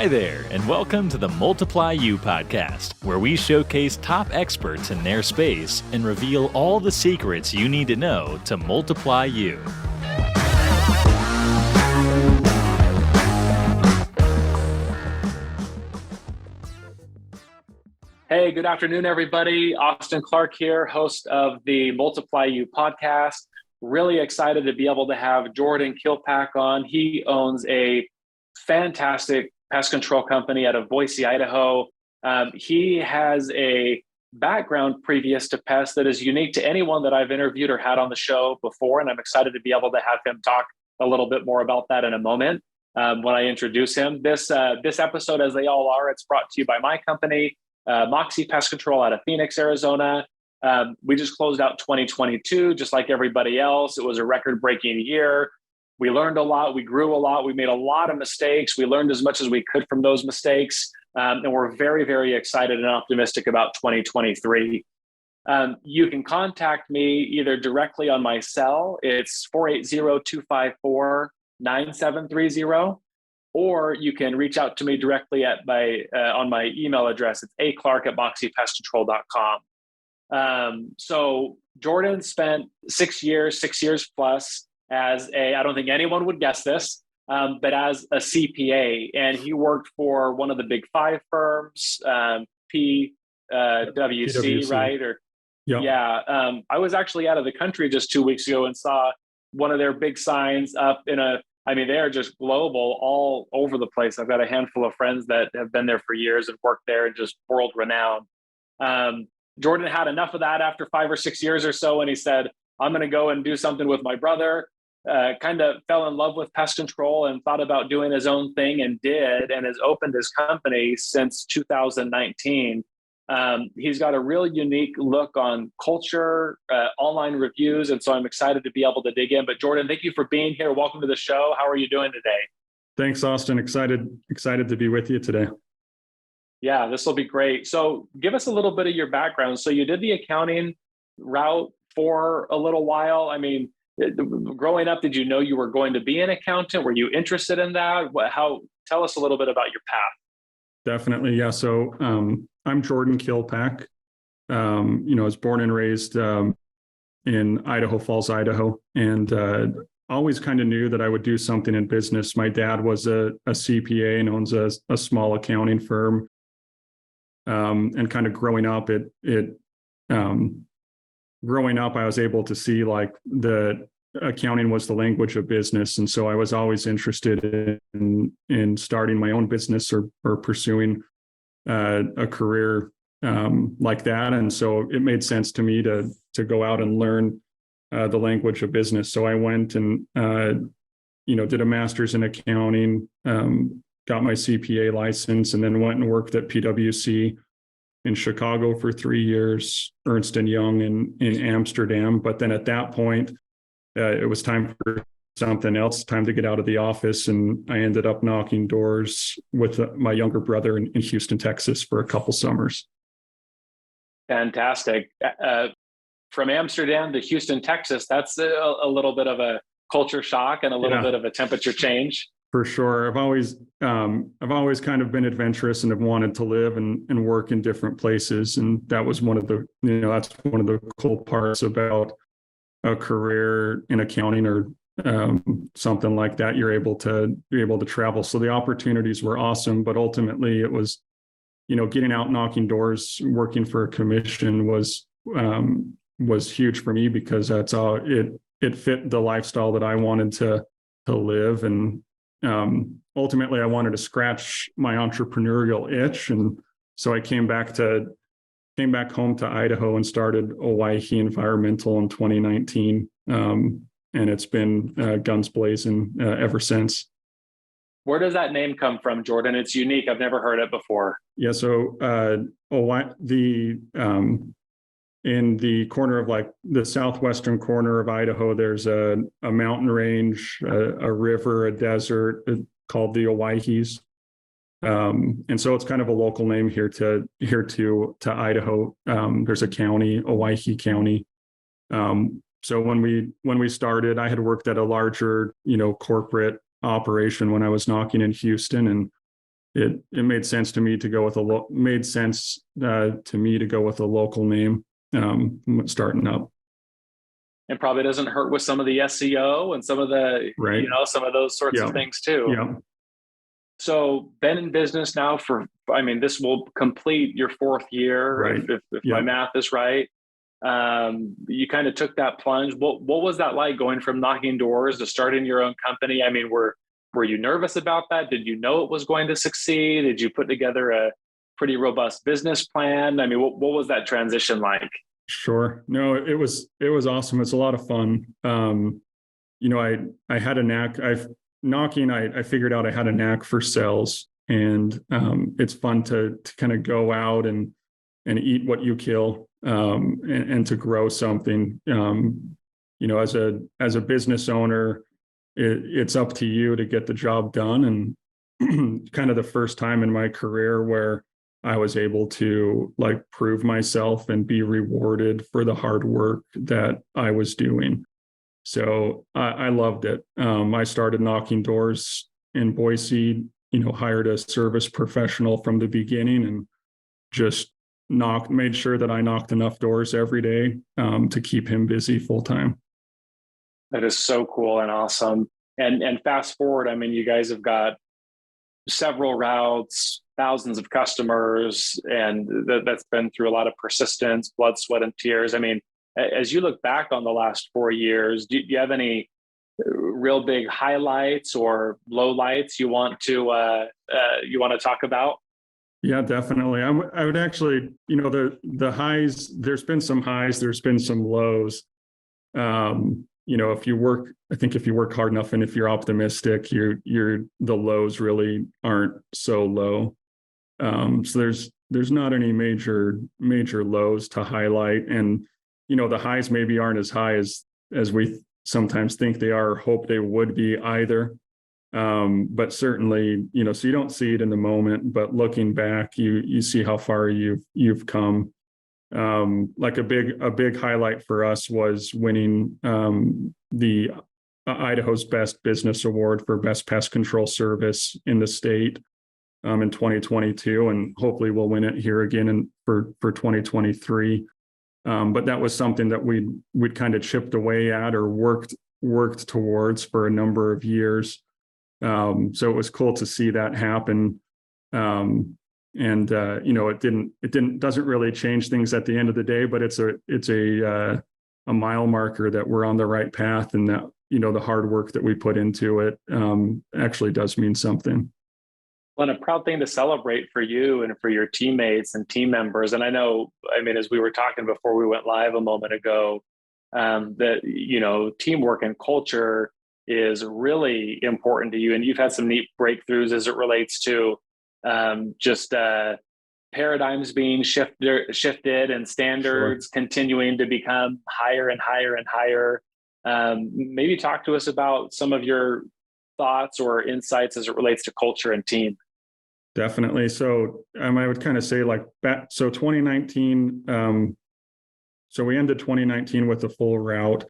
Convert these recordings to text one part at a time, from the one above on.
Hi there, and welcome to the Multiply You podcast, where we showcase top experts in their space and reveal all the secrets you need to know to multiply you. Hey, good afternoon, everybody. Austin Clark here, host of the Multiply You podcast. Really excited to be able to have Jordan Killpack on. He owns a fantastic pest control company out of Boise, Idaho. He has a background previous to Pest that is unique to anyone that I've interviewed or had on the show before, and I'm excited to be able to have him talk a little bit more about that in a moment when I introduce him. This episode, as they all are, it's brought to you by my company, Moxie Pest Control out of Phoenix, Arizona. We just closed out 2022, just like everybody else. It was a record-breaking year. We learned a lot. We grew a lot. We made a lot of mistakes. We learned as much as we could from those mistakes. And we're very, very excited and optimistic about 2023. You can contact me either directly on my cell. It's 480-254-9730. Or you can reach out to me directly at on my email address. It's aclark@moxiepestcontrol.com. So Jordan spent 6 years plus as I don't think anyone would guess this, but as a CPA, and he worked for one of the big five firms, PwC, right? Yep. Yeah. I was actually out of the country just 2 weeks ago and saw one of their big signs up they are just global, all over the place. I've got a handful of friends that have been there for years and worked there and just world renowned. Jordan had enough of that after 5 or 6 years or so, and he said, I'm going to go and do something with my brother. Kind of fell in love with pest control and thought about doing his own thing and did, and has opened his company since 2019. He's got a real unique look on culture, online reviews, and so I'm excited to be able to dig in. But Jordan, thank you for being here. Welcome to the show. How are you doing today? Thanks, Austin. Excited to be with you today. Yeah, this will be great. So give us a little bit of your background. So you did the accounting route for a little while. I mean, growing up, did you know you were going to be an accountant? Were you interested in that? Tell us a little bit about your path. Definitely. Yeah. So I'm Jordan Killpack. I was born and raised in Idaho Falls, Idaho, and always kind of knew that I would do something in business. My dad was a CPA and owns a small accounting firm. And kind of growing up, I was able to see like the accounting was the language of business. And so I was always interested in starting my own business or pursuing a career like that. And so it made sense to me to go out and learn the language of business. So I went and, did a master's in accounting, got my CPA license, and then went and worked at PwC in Chicago for 3 years, Ernst & Young in Amsterdam. But then at that point, it was time for something else, time to get out of the office. And I ended up knocking doors with my younger brother in Houston, Texas for a couple summers. Fantastic. From Amsterdam to Houston, Texas, that's a little bit of a culture shock and a little bit of a temperature change. For sure. I've always kind of been adventurous and have wanted to live and work in different places. And that was that's one of the cool parts about a career in accounting or something like that. You're able to travel. So the opportunities were awesome, but ultimately it was, getting out, knocking doors, working for a commission was huge for me because that's all it fit the lifestyle that I wanted to live. And ultimately I wanted to scratch my entrepreneurial itch. And so I came back home to Idaho and started Owyhee Environmental in 2019. And it's been guns blazing ever since. Where does that name come from, Jordan? It's unique. I've never heard it before. Yeah. So in the corner of like the southwestern corner of Idaho, there's a mountain range, a river, a desert called the Owyhees. And so it's kind of a local name here to Idaho. There's a county, Owyhee County. So when we started, I had worked at a larger, corporate operation when I was knocking in Houston, and it made sense to me to go with a local name starting up. And probably doesn't hurt with some of the SEO and some of the, Right. some of those sorts of things too. Yeah. So been in business now this will complete your fourth year, Right. if my math is right. You kind of took that plunge. What was that like, going from knocking doors to starting your own company? I mean, were you nervous about that? Did you know it was going to succeed? Did you put together a pretty robust business plan? I mean, what was that transition like? Sure. No, it was awesome. It's a lot of fun. I had a knack. I figured out I had a knack for sales, and it's fun to kind of go out and eat what you kill, and to grow something. As a business owner, it's up to you to get the job done. And kind of the first time in my career where I was able to prove myself and be rewarded for the hard work that I was doing. So I loved it. I started knocking doors in Boise, hired a service professional from the beginning, and just made sure that I knocked enough doors every day to keep him busy full time. That is so cool and awesome. And fast forward, I mean, you guys have got several routes, thousands of customers, and that's been through a lot of persistence, blood, sweat, and tears. I mean, as you look back on the last 4 years, do you have any real big highlights or lowlights you want to talk about? Yeah, definitely. I would actually, the highs. There's been some highs. There's been some lows. If you work hard enough and if you're optimistic, the lows really aren't so low. So there's not any major lows to highlight, and the highs maybe aren't as high as we sometimes think they are or hope they would be either. But certainly, so you don't see it in the moment, but looking back, you see how far you've come. Like a big highlight for us was winning the Idaho's Best Business Award for Best Pest Control Service in the state in 2022, and hopefully we'll win it here again for 2023. But that was something that we'd kind of chipped away at or worked towards for a number of years. So it was cool to see that happen. It doesn't really change things at the end of the day, but it's a mile marker that we're on the right path, and that, the hard work that we put into it actually does mean something. Well, and a proud thing to celebrate for you and for your teammates and team members. And I know, as we were talking before we went live a moment ago, that, teamwork and culture is really important to you. And you've had some neat breakthroughs as it relates to paradigms being shifted and standards continuing to become higher and higher and higher. Maybe talk to us about some of your thoughts or insights as it relates to culture and team. Definitely. So I would kind of say 2019, so we ended 2019 with a full route,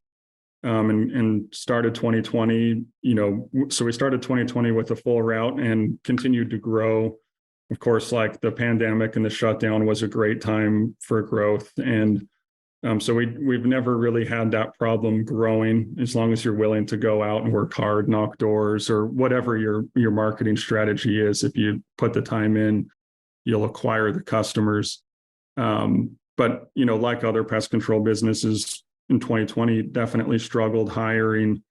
and started 2020, so we started 2020 with a full route and continued to grow. Of course, the pandemic and the shutdown was a great time for growth. And so we've never really had that problem growing, as long as you're willing to go out and work hard, knock doors, or whatever your marketing strategy is. If you put the time in, you'll acquire the customers. But, like other pest control businesses in 2020, definitely struggled hiring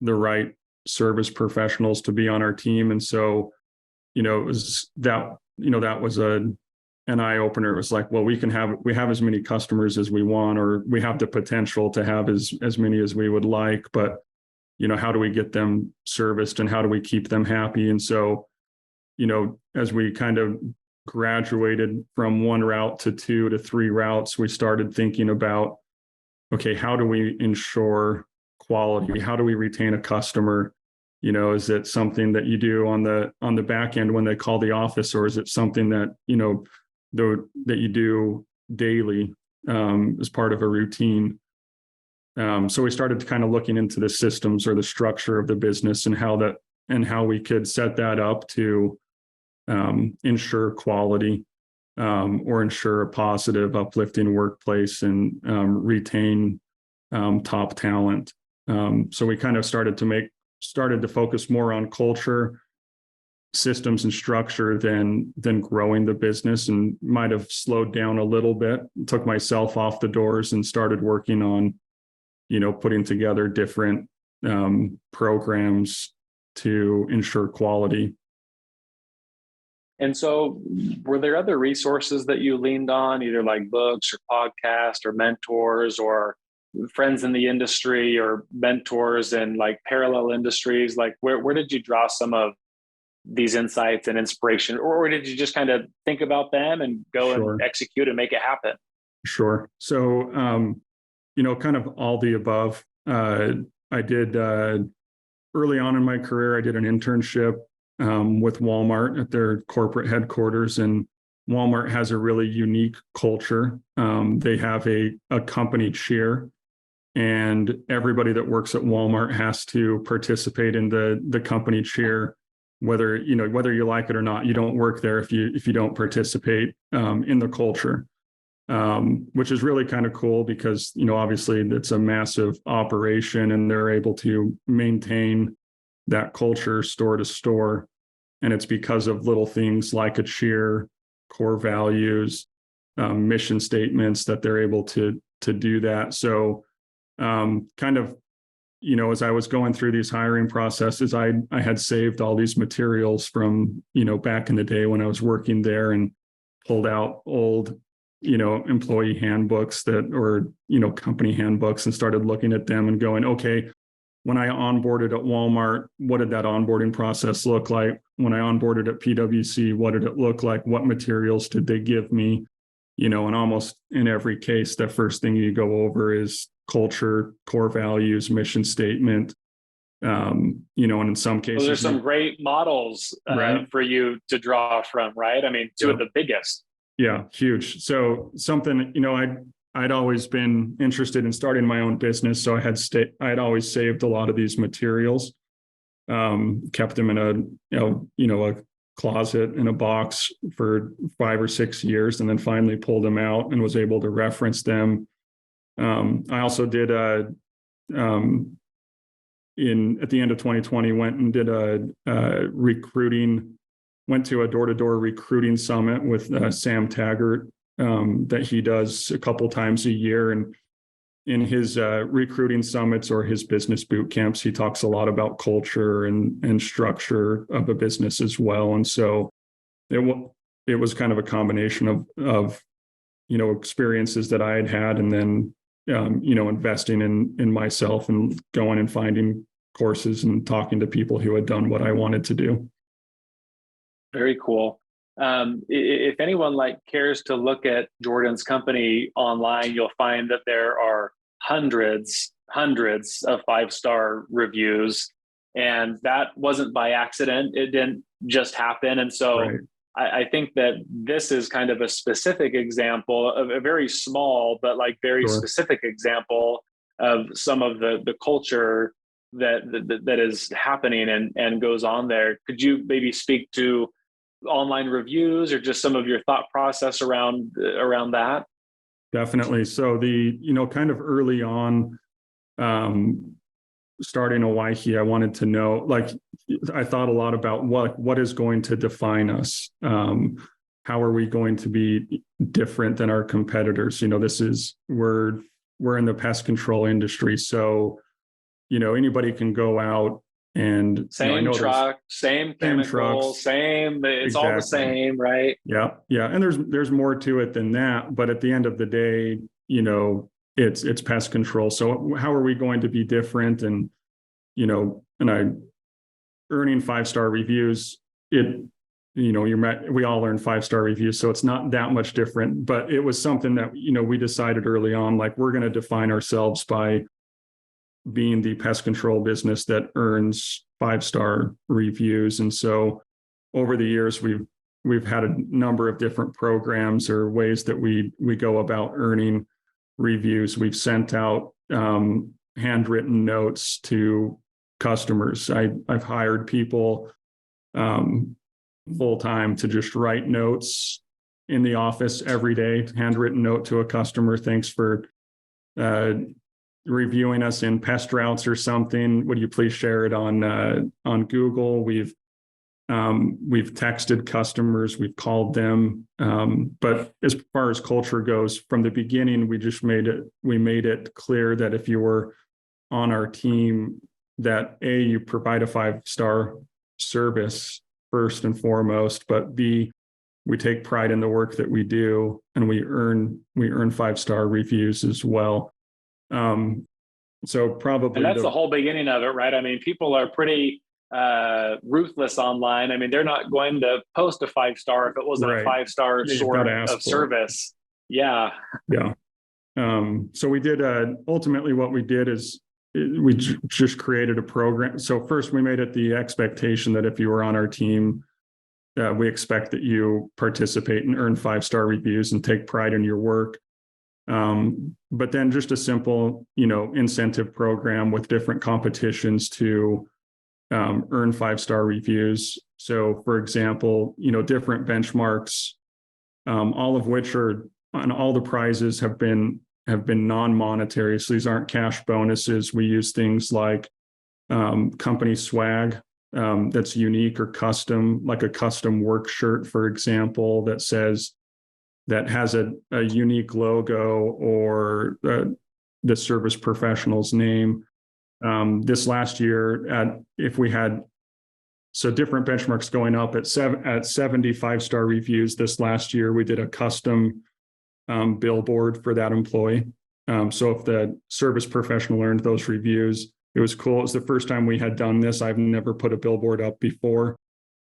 the right service professionals to be on our team. And so, it was that was an eye opener. It was well, we have as many customers as we want, or we have the potential to have as many as we would like, but how do we get them serviced and how do we keep them happy? And so, as we kind of graduated from one route to 2 to 3 routes, we started thinking about, okay, how do we ensure quality? How do we retain a customer? Is it something that you do on the back end when they call the office, or is it something that, that you do daily as part of a routine? So we started kind of looking into the systems or the structure of the business and how we could set that up to ensure quality, or ensure a positive, uplifting workplace, and retain top talent. So we kind of started to focus more on culture, systems, and structure than growing the business, and might have slowed down a little bit. Took myself off the doors and started working on, putting together different programs to ensure quality. And so were there other resources that you leaned on, either like books or podcasts or mentors or friends in the industry or mentors in like parallel industries? Like where did you draw some of these insights and inspiration, or did you just kind of think about them and go Sure. and execute and make it happen? Sure. So, kind of all the above. I did early on in my career, I did an internship with Walmart at their corporate headquarters, and Walmart has a really unique culture. They have a company cheer, and everybody that works at Walmart has to participate in the company cheer, whether you like it or not. You don't work there if you don't participate in the culture, which is really kind of cool because obviously it's a massive operation, and they're able to maintain that culture store to store. And it's because of little things like a cheer, core values, mission statements, that they're able to do that. So kind of, as I was going through these hiring processes, I had saved all these materials from, back in the day when I was working there, and pulled out old, employee handbooks or company handbooks, and started looking at them and going, okay, when I onboarded at Walmart, what did that onboarding process look like? When I onboarded at PwC, what did it look like? What materials did they give me? And almost in every case, the first thing you go over is culture, core values, mission statement. And in some cases, those are some great models right, for you to draw from, right? I mean, two of the biggest. Yeah, huge. So something, I'd always been interested in starting my own business. So I had always saved a lot of these materials, kept them in a closet in a box for 5 or 6 years, and then finally pulled them out and was able to reference them. I also did at the end of 2020, went and did went to a door-to-door recruiting summit with Sam Taggart that he does a couple times a year. And in his recruiting summits or his business boot camps, he talks a lot about culture and structure of a business as well. And so it was kind of a combination of experiences that I had, and then investing in myself and going and finding courses and talking to people who had done what I wanted to do. Very cool. If anyone cares to look at Jordan's company online, you'll find that there are hundreds of 5-star reviews, and that wasn't by accident. It didn't just happen. And so right. I think that this is kind of a specific example of a very small, but very sure. specific example of some of the culture that is happening and goes on there. Could you maybe speak to online reviews or just some of your thought process around that? Definitely. So kind of early on, starting Owyhee, I wanted to know, I thought a lot about what is going to define us. How are we going to be different than our competitors? We're in the pest control industry. So, anybody can go out and same truck, same chemicals, same, it's exactly. all the same, right? Yeah. Yeah. And there's more to it than that. But at the end of the day, it's pest control. So how are we going to be different? And, earning 5-star reviews, we all earn 5-star reviews. So it's not that much different, but it was something that, we decided early on, we're going to define ourselves by being the pest control business that earns 5-star reviews. And so over the years, we've had a number of different programs or ways that we go about earning reviews. We've sent out handwritten notes to customers. I've hired people full time to just write notes in the office every day, handwritten note to a customer. Thanks for reviewing us in pest routes or something. Would you please share it on Google? We've texted customers, we've called them. But as far as culture goes, from the beginning, we made it clear that if you were on our team, that A, you provide a 5-star service first and foremost, but B, we take pride in the work that we do, and we earn 5-star reviews as well. So probably, and that's the whole beginning of it, right? I mean, people are pretty ruthless online. I mean, they're not going to post a 5-star if it wasn't a 5-star sort of service. Yeah. So we did ultimately what we did is we just created a program. So first we made it the expectation that if you were on our team, we expect that you participate and earn 5-star reviews and take pride in your work. But then just a simple, incentive program with different competitions to earn 5-star reviews. So for example, different benchmarks, all of which are, and all the prizes have been non-monetary. So these aren't cash bonuses. We use things like company swag that's unique or custom, like a custom work shirt, for example, that has a unique logo or the service professional's name. This last year, so different benchmarks going up at 75-star reviews. This last year, we did a custom billboard for that employee. So if the service professional earned those reviews, it was cool. It was the first time we had done this. I've never put a billboard up before,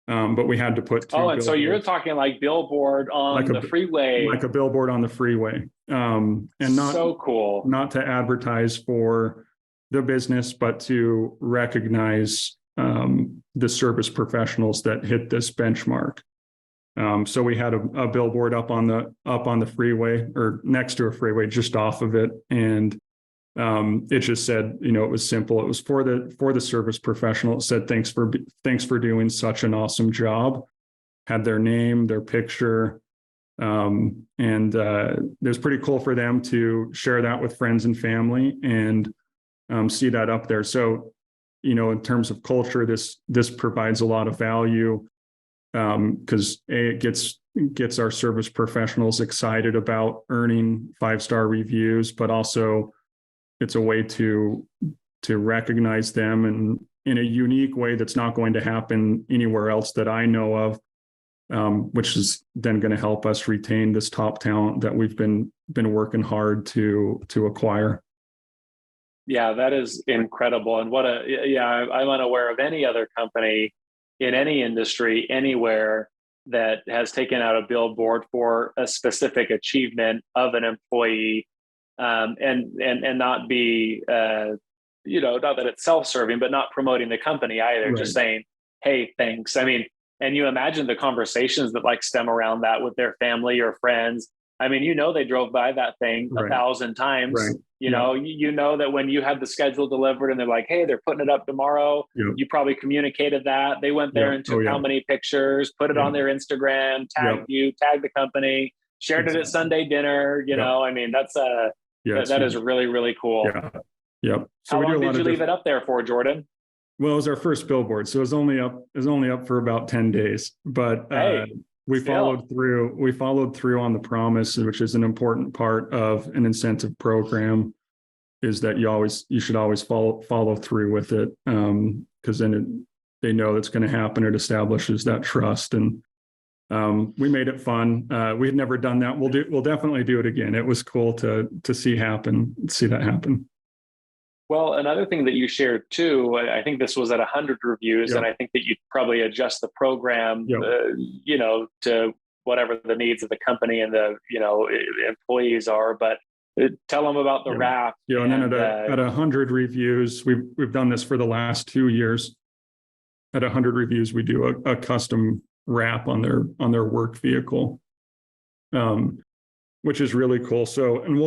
but we had to put 2 and so you're talking like billboard on the freeway. Like a billboard on the freeway. And not so cool. Not to advertise for the business, but to recognize the service professionals that hit this benchmark. So we had a billboard up on the freeway, or next to a freeway, just off of it, and it just said, it was simple. It was for the service professional. It said, thanks for doing such an awesome job. Had their name, their picture, and it was pretty cool for them to share that with friends and family and see that up there. So, in terms of culture, this provides a lot of value. Because it gets our service professionals excited about earning 5-star reviews, but also it's a way to recognize them and in a unique way that's not going to happen anywhere else that I know of, which is then going to help us retain this top talent that we've been working hard to acquire. Yeah, that is incredible. And I'm unaware of any other company in any industry, anywhere, that has taken out a billboard for a specific achievement of an employee, and not be, not that it's self-serving, but not promoting the company either. Right. Just saying, hey, thanks. I mean, and you imagine the conversations that stem around that with their family or friends. I mean, they drove by that thing 1,000 times. Right. You know that when you had the schedule delivered and they're like, hey, they're putting it up tomorrow. Yep. You probably communicated that. They went there and took how many pictures, put it on their Instagram, tagged you, tagged the company, shared it at Sunday dinner. I mean, that's that is really, really cool. Yeah. Yep. So how long did you leave it up there for, Jordan? Well, it was our first billboard. So it was only up for about 10 days, but we followed through on the promise, which is an important part of an incentive program, is that you should always follow through with it. Because then they know that's going to happen. It establishes that trust. And we made it fun. We had never done that. We'll definitely do it again. It was cool to see that happen. Well, another thing that you shared too, I think this was at 100 reviews, and I think that you'd probably adjust the program, to whatever the needs of the company and the, employees are. But tell them about the wrap. Yeah, and then at 100 reviews, we've done this for the last 2 years. At 100 reviews, we do a custom wrap on their work vehicle, which is really cool. So, and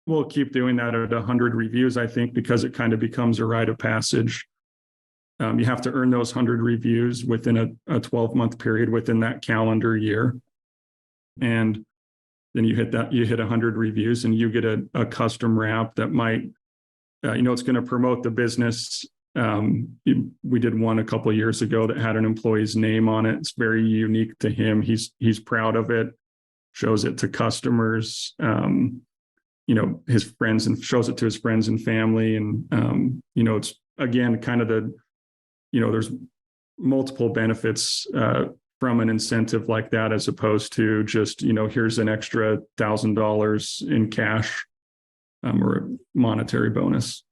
we'll keep doing that at 100 reviews, I think, because it kind of becomes a rite of passage. You have to earn those 100 reviews within a 12-month period within that calendar year. And then you hit 100 reviews and you get a custom wrap that might, it's going to promote the business. We did one a couple of years ago that had an employee's name on it. It's very unique to him. He's proud of it, shows it to customers, his friends, and shows it to his friends and family. And, it's again, kind of there's multiple benefits from an incentive like that, as opposed to just, here's an extra $1,000 in cash or a monetary bonus.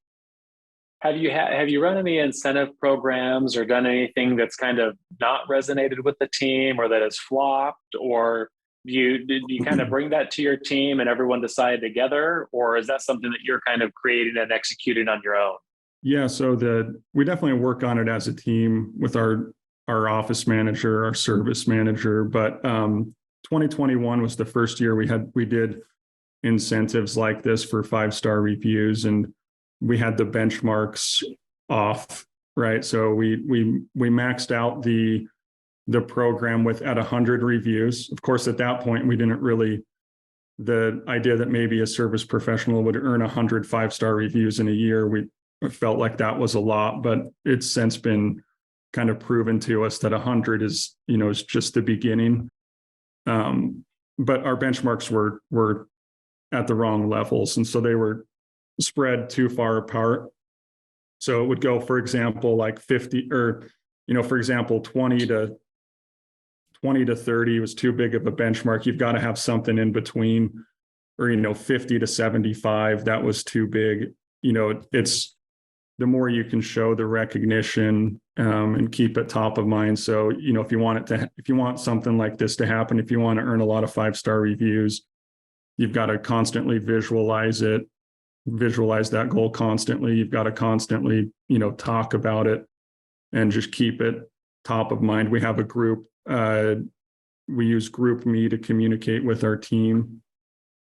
Have you run any incentive programs or done anything that's kind of not resonated with the team or that has flopped? Or did you kind of bring that to your team and everyone decide together? Or is that something that you're kind of creating and executing on your own? Yeah, so we definitely work on it as a team with our office manager, our service manager. But 2021 was the first year we did incentives like this for 5-star reviews, and we had the benchmarks off, right? So we maxed out the program at 100 reviews. Of course, at that point, we didn't really, the idea that maybe a service professional would earn 100 5-star reviews in a year, we felt like that was a lot, but it's since been kind of proven to us that 100 is just the beginning. But our benchmarks were at the wrong levels, and so they were spread too far apart. So it would go, for example, like 50, or for example, 20 to 30 was too big of a benchmark. You've got to have something in between, or 50 to 75, that was too big. It's the more you can show the recognition and keep it top of mind. So if you want something like this to happen, if you want to earn a lot of 5-star reviews, you've got to constantly visualize that goal constantly. You've got to constantly, talk about it and just keep it top of mind. We have a group, we use GroupMe to communicate with our team.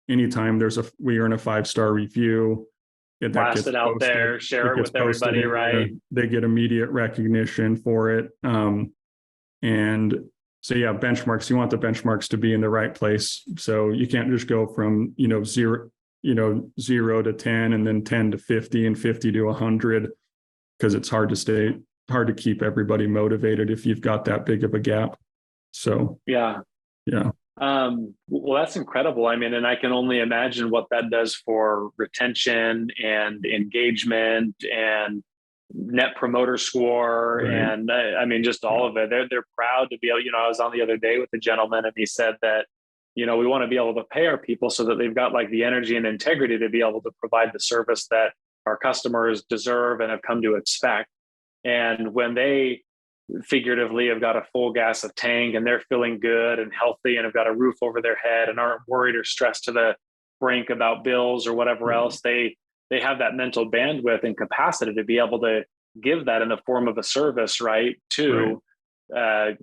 Anytime we earn a 5-star review, blast it out there, share it with everybody, right? They get immediate recognition for it. And so, yeah, benchmarks, you want the benchmarks to be in the right place. So you can't just go from, 0 to 10 and then 10 to 50 and 50 to 100, because it's hard to keep everybody motivated if you've got that big of a gap. So, yeah. Well, that's incredible. I mean, and I can only imagine what that does for retention and engagement and net promoter score. Right. And I mean, just all of it. They're proud to be able, I was on the other day with a gentleman and he said that, we want to be able to pay our people so that they've got like the energy and integrity to be able to provide the service that our customers deserve and have come to expect. And when they figuratively have got a full gas of tank and they're feeling good and healthy and have got a roof over their head and aren't worried or stressed to the brink about bills or whatever else, they have that mental bandwidth and capacity to be able to give that in the form of a service, right, to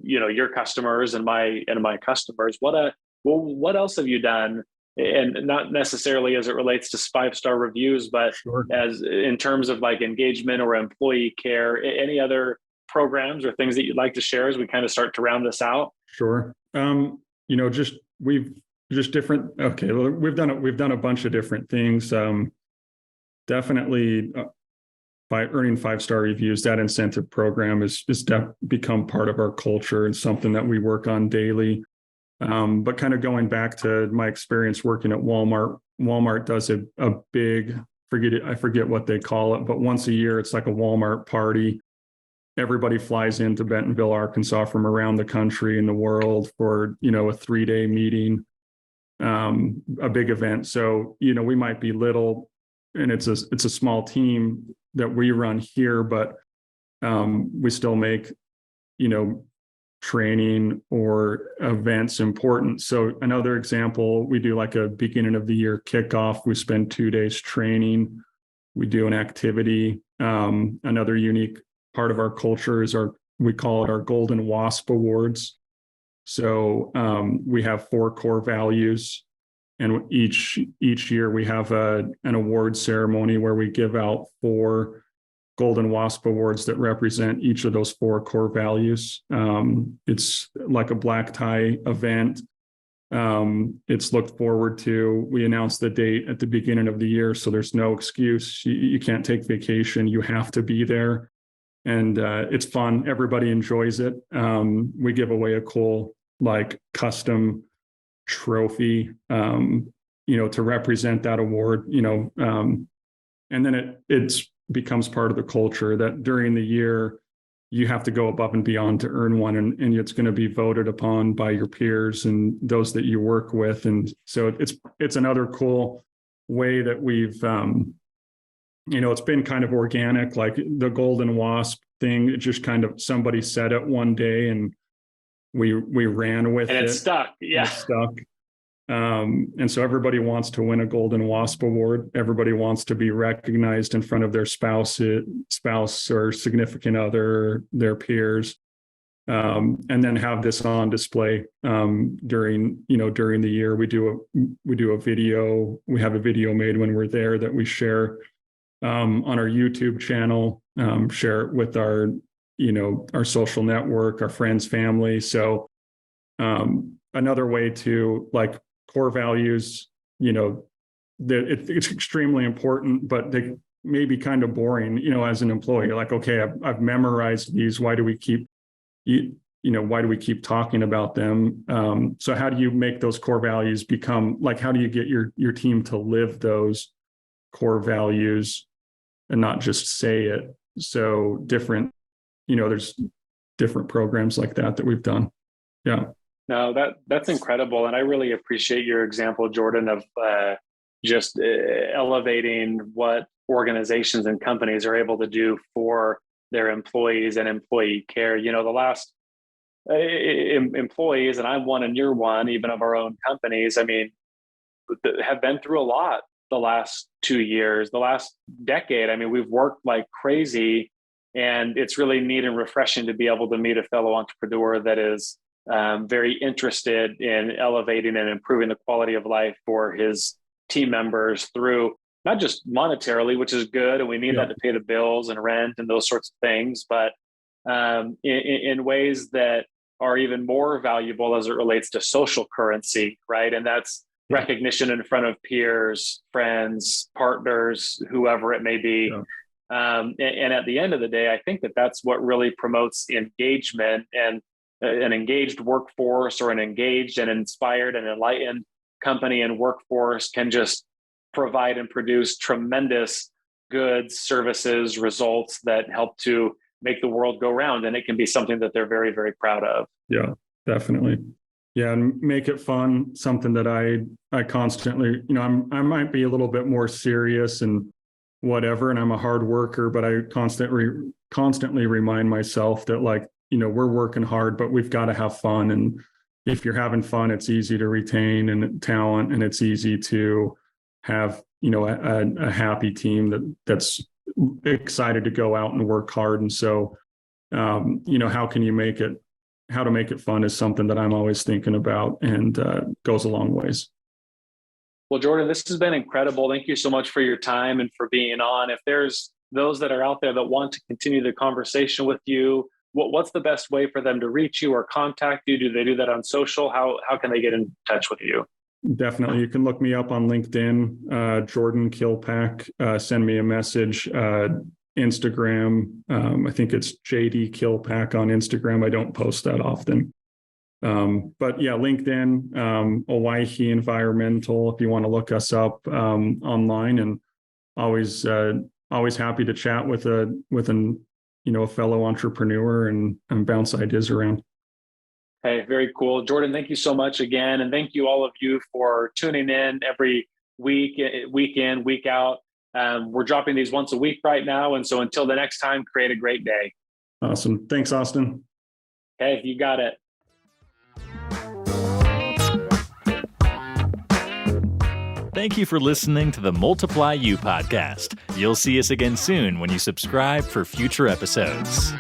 your customers and my customers. What else have you done? And not necessarily as it relates to 5-star reviews, but as in terms of like engagement or employee care, any other programs or things that you'd like to share as we kind of start to round this out? Sure. We've done a bunch of different things. Definitely by earning 5-star reviews, that incentive program is become part of our culture and something that we work on daily. But kind of going back to my experience working at Walmart does a big, I forget what they call it, but once a year, it's like a Walmart party. Everybody flies into Bentonville, Arkansas from around the country and the world for, a 3-day meeting, a big event. So, we might be little and it's a small team that we run here, but we still make, training or events important. So another example, we do like a beginning of the year kickoff. We spend 2 days training. We do an activity. Another unique part of our culture is we call it our Golden Wasp Awards. So we have 4 core values, and each year we have an award ceremony where we give out 4 Golden Wasp Awards that represent each of those 4 core values. It's like a black tie event. It's looked forward to. We announced the date at the beginning of the year, so there's no excuse. You can't take vacation. You have to be there. And it's fun. Everybody enjoys it. We give away a cool, like, custom trophy, to represent that award, and then it becomes part of the culture that during the year, you have to go above and beyond to earn one, and it's going to be voted upon by your peers and those that you work with. And so it's another cool way that we've, it's been kind of organic, like the Golden Wasp thing. It just kind of, somebody said it one day and we ran with it. And it stuck. Yeah. It stuck. And so everybody wants to win a Golden Wasp Award. Everybody wants to be recognized in front of their spouse or significant other, their peers, and then have this on display during the year. We do a video. We have a video made when we're there that we share on our YouTube channel. Share it with our social network, our friends, family. So another way to, like, core values, it's extremely important, but they may be kind of boring, as an employee. Like, okay, I've memorized these. Why do we keep talking about them? So how do you make those core values become, like, how do you get your team to live those core values and not just say it? So there's different programs like that we've done. Yeah. No, that's incredible. And I really appreciate your example, Jordan, of just elevating what organizations and companies are able to do for their employees and employee care. The last employees, and I'm one and you're one, even of our own companies, have been through a lot the last 2 years, the last decade. We've worked like crazy, and it's really neat and refreshing to be able to meet a fellow entrepreneur that is very interested in elevating and improving the quality of life for his team members through not just monetarily, which is good, and we need that to pay the bills and rent and those sorts of things, but in ways that are even more valuable as it relates to social currency, right? And that's recognition in front of peers, friends, partners, whoever it may be. And at the end of the day, I think that's what really promotes engagement, and an engaged workforce, or an engaged and inspired and enlightened company and workforce can just provide and produce tremendous goods, services, results that help to make the world go round. And it can be something that they're very, very proud of. Yeah, definitely. Yeah. And make it fun. Something that I constantly, I might be a little bit more serious and whatever, and I'm a hard worker, but I constantly remind myself that, like, we're working hard, but we've got to have fun. And if you're having fun, it's easy to retain and talent, and it's easy to have, a happy team that's excited to go out and work hard. And so, how to make it fun is something that I'm always thinking about, and goes a long ways. Well, Jordan, this has been incredible. Thank you so much for your time and for being on. If there's those that are out there that want to continue the conversation with you, what's the best way for them to reach you or contact you? Do they do that on social? How can they get in touch with you? Definitely. You can look me up on LinkedIn, Jordan Killpack. Send me a message. Instagram. I think it's JD Killpack on Instagram. I don't post that often. But yeah, LinkedIn, Owyhee Environmental, if you want to look us up online, and always happy to chat with a fellow entrepreneur and bounce ideas around. Hey, very cool. Jordan, thank you so much again. And thank you all of you for tuning in every week in, week out. We're dropping these once a week right now. And so until the next time, create a great day. Awesome. Thanks, Austin. Hey, you got it. Thank you for listening to the Multiply You podcast. You'll see us again soon when you subscribe for future episodes.